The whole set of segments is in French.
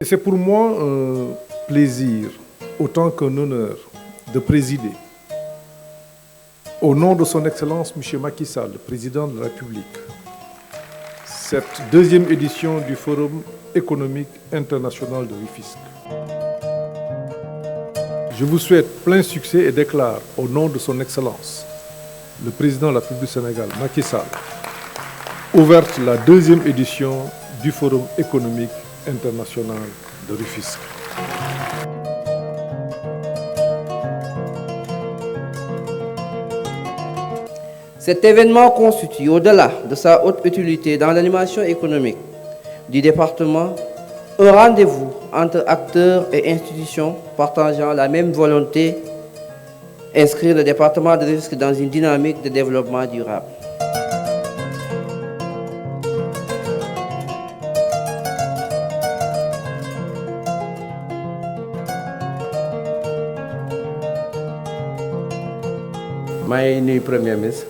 C'est pour moi un plaisir, autant qu'un honneur, de présider, au nom de son Excellence M. Macky Sall, le Président de la République, cette deuxième édition du Forum économique international de Rufisque. Je vous souhaite plein succès et déclare, au nom de son Excellence, le Président de la République du Sénégal, Macky Sall, ouverte la deuxième édition du Forum économique international de Rufisque. Cet événement constitue, au-delà de sa haute utilité dans l'animation économique du département, un rendez-vous entre acteurs et institutions partageant la même volonté, inscrire le département de Rufisque dans une dynamique de développement durable. maa ngi nuyu Premier ministre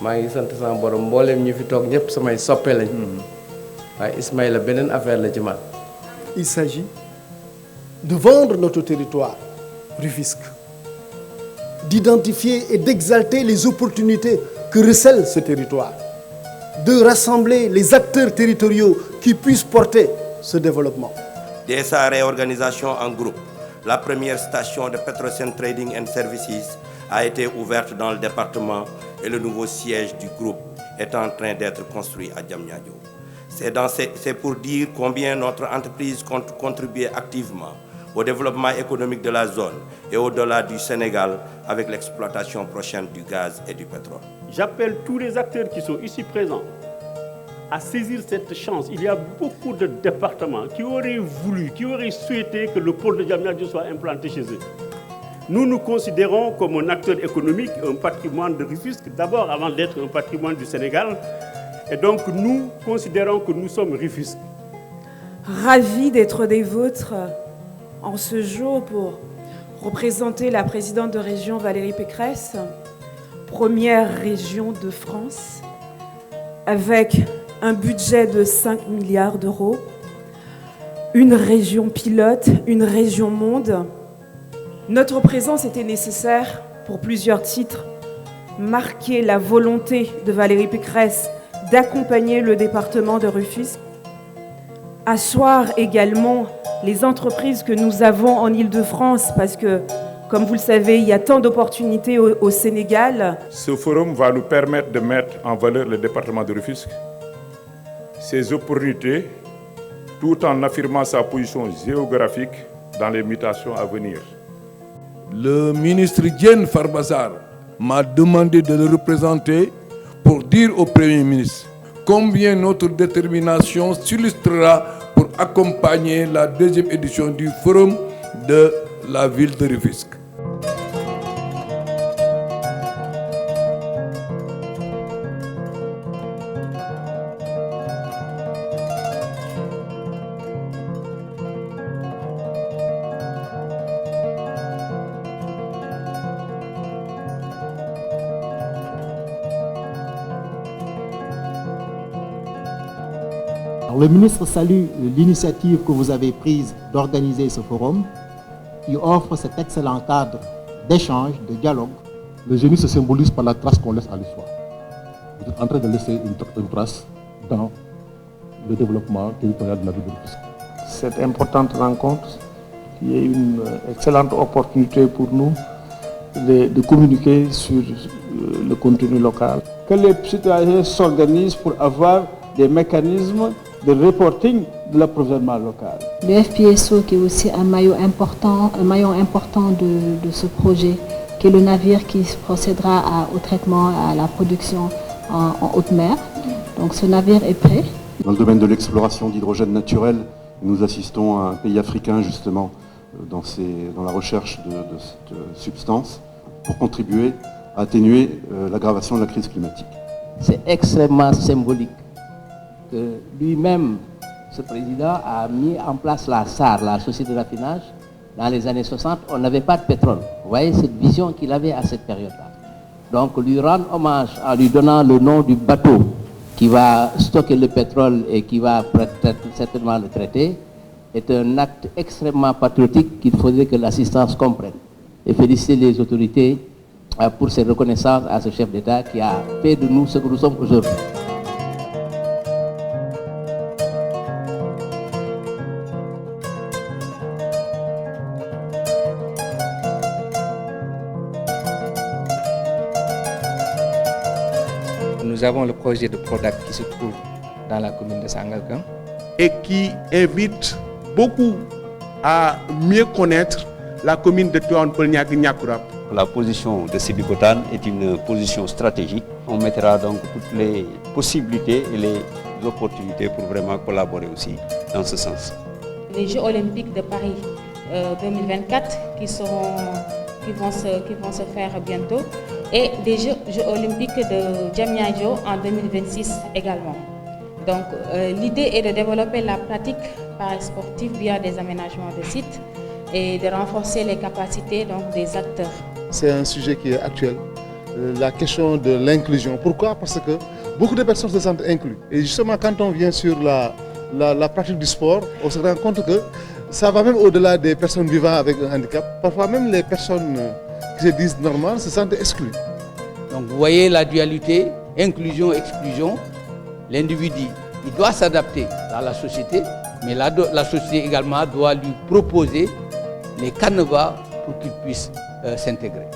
maa ngi sant sama borom mboolem ñi fi toog ñëpp samay soppe lañ waaye Ismaïla beneen affaire la ci man. Il s'agit de vendre notre territoire, Rufisque, d'identifier et d'exalter les opportunités que recèle ce territoire, de rassembler les acteurs territoriaux qui puissent porter ce développement. Dès sa réorganisation en groupe, la première station de Petrosen Trading and Services a été ouverte dans le département et le nouveau siège du groupe est en train d'être construit à Diamniadio. C'est pour dire combien notre entreprise compte contribuer activement au développement économique de la zone et au-delà du Sénégal avec l'exploitation prochaine du gaz et du pétrole. J'appelle tous les acteurs qui sont ici présents à saisir cette chance. Il y a beaucoup de départements qui auraient voulu, qui auraient souhaité que le pôle de Diamniadio soit implanté chez eux. Nous nous considérons comme un acteur économique, un patrimoine de Rufisque, d'abord avant d'être un patrimoine du Sénégal. Et donc nous considérons que nous sommes Rufisque. Ravi d'être des vôtres en ce jour pour représenter la présidente de région Valérie Pécresse, première région de France, avec un budget de 5 milliards d'euros, une région pilote, une région monde. Notre présence était nécessaire pour plusieurs titres. Marquer la volonté de Valérie Pécresse d'accompagner le département de Rufisque. Asseoir également les entreprises que nous avons en Île-de-France parce que, comme vous le savez, il y a tant d'opportunités au Sénégal. Ce forum va nous permettre de mettre en valeur le département de Rufisque, ses opportunités, tout en affirmant sa position géographique dans les mutations à venir. Le ministre Diène Farbazar m'a demandé de le représenter pour dire au Premier ministre combien notre détermination s'illustrera pour accompagner la deuxième édition du Forum de la ville de Rufisque. Le ministre salue l'initiative que vous avez prise d'organiser ce forum qui offre cet excellent cadre d'échange, de dialogue. Le génie se symbolise par la trace qu'on laisse à l'histoire. Vous êtes en train de laisser une trace dans le développement territorial de la ville de Rufisque. Cette importante rencontre qui est une excellente opportunité pour nous de communiquer sur le contenu local. Que les citoyens s'organisent pour avoir des mécanismes de reporting de l'approvisionnement local. Le FPSO qui est aussi un maillon important de ce projet, qui est le navire qui procédera au traitement, à la production en haute mer. Donc ce navire est prêt. Dans le domaine de l'exploration d'hydrogène naturel, nous assistons à un pays africain justement dans la recherche de cette substance pour contribuer à atténuer l'aggravation de la crise climatique. C'est extrêmement symbolique que lui-même, ce président, a mis en place la SAR, la société de raffinage. Dans les années 60, on n'avait pas de pétrole. Vous voyez cette vision qu'il avait à cette période-là. Donc lui rendre hommage en lui donnant le nom du bateau qui va stocker le pétrole et qui va certainement le traiter, est un acte extrêmement patriotique qu'il faudrait que l'assistance comprenne. Et féliciter les autorités pour cette reconnaissance à ce chef d'État qui a fait de nous ce que nous sommes aujourd'hui. Nous avons le projet de PRODAC qui se trouve dans la commune de Sangalkam. Et qui invite beaucoup à mieux connaître la commune de Tivaouane-Peulh-Niaga-Niakoulrap. La position de Sidi Boutane est une position stratégique. On mettra donc toutes les possibilités et les opportunités pour vraiment collaborer aussi dans ce sens. Les Jeux olympiques de Paris 2024 qui vont se faire bientôt et des Jeux olympiques de Diamniadio en 2026 également. Donc l'idée est de développer la pratique parasportive via des aménagements de sites et de renforcer les capacités donc, des acteurs. C'est un sujet qui est actuel, la question de l'inclusion. Pourquoi? Parce que beaucoup de personnes se sentent incluses. Et justement, quand on vient sur la pratique du sport, on se rend compte que ça va même au-delà des personnes vivant avec un handicap. Parfois même les personnes qui se disent normales se sentent exclues. Donc vous voyez la dualité, inclusion, exclusion. L'individu, il doit s'adapter à la société, mais la société également doit lui proposer les canevas pour qu'il puisse s'intégrer.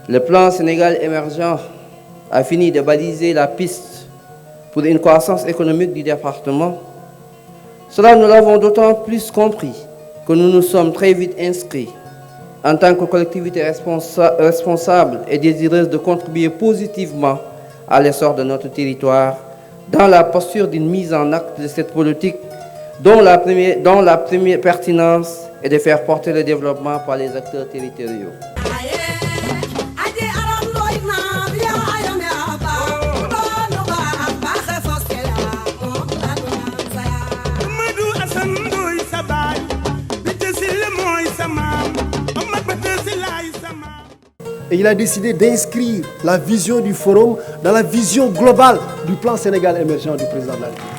Le plan Sénégal émergent a fini de baliser la piste pour une croissance économique du département. Cela, nous l'avons d'autant plus compris que nous nous sommes très vite inscrits en tant que collectivité responsable et désireuse de contribuer positivement à l'essor de notre territoire dans la posture d'une mise en acte de cette politique dont la première pertinence est de faire porter le développement par les acteurs territoriaux. Et il a décidé d'inscrire la vision du forum dans la vision globale du plan Sénégal émergent du président de la République.